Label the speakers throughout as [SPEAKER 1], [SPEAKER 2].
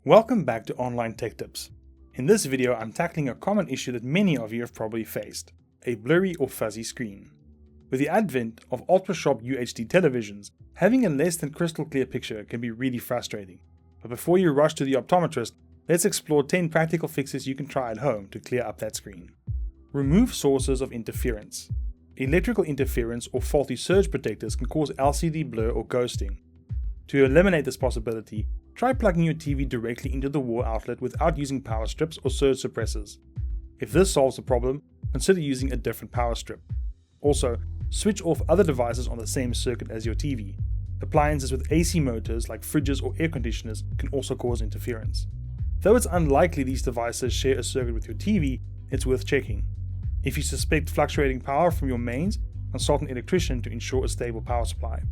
[SPEAKER 1] Welcome back to Online Tech Tips. In this video, I'm tackling a common issue that many of you have probably faced: a blurry or fuzzy screen. With the advent of ultra-sharp UHD televisions, having a less than crystal clear picture can be really frustrating. But before you rush to the optometrist, let's explore 10 practical fixes you can try at home to clear up that screen. Remove sources of interference. Electrical interference or faulty surge protectors can cause LCD blur or ghosting. To eliminate this possibility, try plugging your TV directly into the wall outlet without using power strips or surge suppressors. If this solves the problem, consider using a different power strip. Also, switch off other devices on the same circuit as your TV. Appliances with AC motors like fridges or air conditioners can also cause interference. Though it's unlikely these devices share a circuit with your TV, it's worth checking. If you suspect fluctuating power from your mains, consult an electrician to ensure a stable power supply.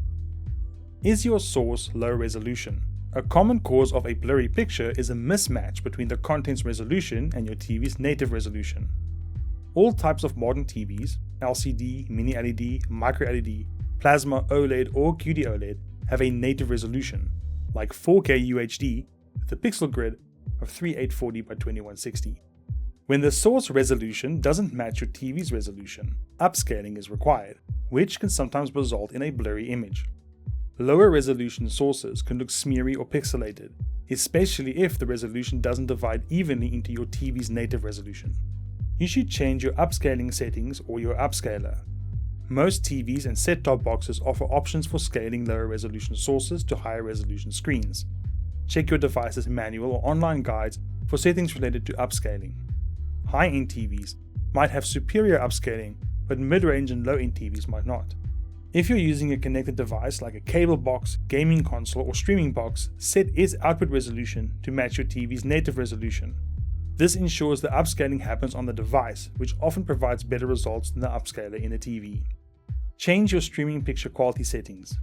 [SPEAKER 1] Is your source low resolution? A common cause of a blurry picture is a mismatch between the content's resolution and your TV's native resolution. All types of modern TVs, LCD, Mini LED, Micro LED, Plasma, OLED or QD-OLED, have a native resolution, like 4K UHD with a pixel grid of 3840 by 2160. When the source resolution doesn't match your TV's resolution, upscaling is required, which can sometimes result in a blurry image. Lower resolution sources can look smeary or pixelated, especially if the resolution doesn't divide evenly into your TV's native resolution. You should change your upscaling settings or your upscaler. Most TVs and set-top boxes offer options for scaling lower resolution sources to higher resolution screens. Check your device's manual or online guides for settings related to upscaling. High-end TVs might have superior upscaling, but mid-range and low-end TVs might not. If you're using a connected device like a cable box, gaming console, or streaming box, set its output resolution to match your TV's native resolution. This ensures the upscaling happens on the device, which often provides better results than the upscaler in a TV. Change your streaming picture quality settings.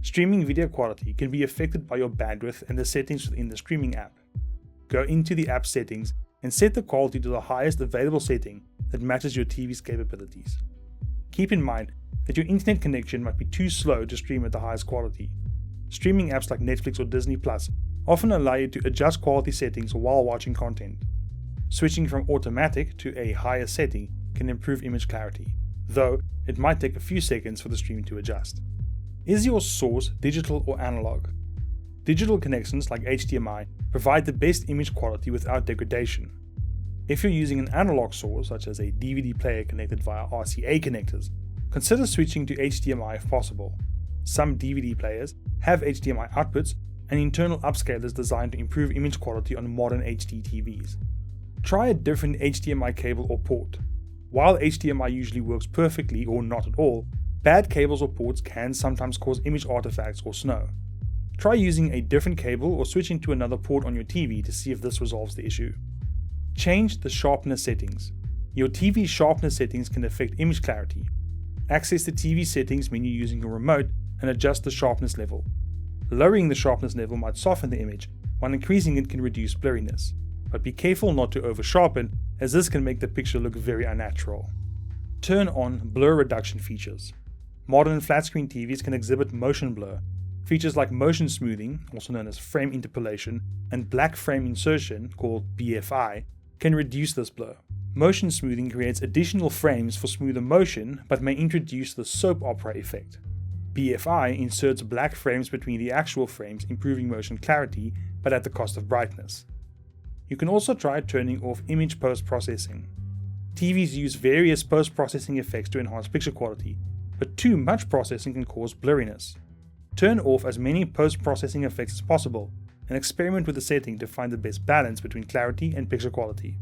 [SPEAKER 1] Streaming video quality can be affected by your bandwidth and the settings within the streaming app. Go into the app settings and set the quality to the highest available setting that matches your TV's capabilities. Keep in mind that your internet connection might be too slow to stream at the highest quality. Streaming apps like Netflix or Disney Plus often allow you to adjust quality settings while watching content. Switching from automatic to a higher setting can improve image clarity, though it might take a few seconds for the stream to adjust. Is your source digital or analog? Digital connections like HDMI provide the best image quality without degradation. If you're using an analog source, such as a DVD player connected via RCA connectors, consider switching to HDMI if possible. Some DVD players have HDMI outputs and internal upscalers designed to improve image quality on modern HD TVs. Try a different HDMI cable or port. While HDMI usually works perfectly or not at all, bad cables or ports can sometimes cause image artifacts or snow. Try using a different cable or switching to another port on your TV to see if this resolves the issue. Change the sharpness settings. Your TV's sharpness settings can affect image clarity. Access the TV settings menu using your remote and adjust the sharpness level. Lowering the sharpness level might soften the image, while increasing it can reduce blurriness. But be careful not to over-sharpen, as this can make the picture look very unnatural. Turn on blur reduction features. Modern flat-screen TVs can exhibit motion blur. Features like motion smoothing, also known as frame interpolation, and black frame insertion, called BFI, can reduce this blur. Motion smoothing creates additional frames for smoother motion, but may introduce the soap opera effect. BFI inserts black frames between the actual frames, improving motion clarity, but at the cost of brightness. You can also try turning off image post-processing. TVs use various post-processing effects to enhance picture quality, but too much processing can cause blurriness. Turn off as many post-processing effects as possible, and experiment with the setting to find the best balance between clarity and picture quality.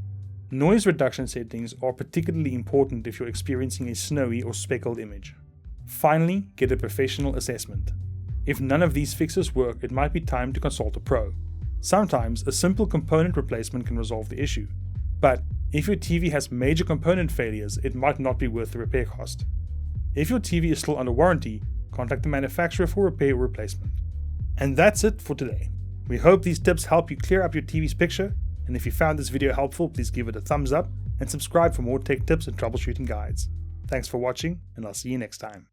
[SPEAKER 1] Noise reduction settings are particularly important if you're experiencing a snowy or speckled image. Finally, get a professional assessment. If none of these fixes work, it might be time to consult a pro. Sometimes a simple component replacement can resolve the issue, but if your TV has major component failures, it might not be worth the repair cost. If your TV is still under warranty, contact the manufacturer for repair or replacement. And that's it for today. We hope these tips help you clear up your TV's picture, and if you found this video helpful, please give it a thumbs up and subscribe for more tech tips and troubleshooting guides. Thanks for watching, and I'll see you next time.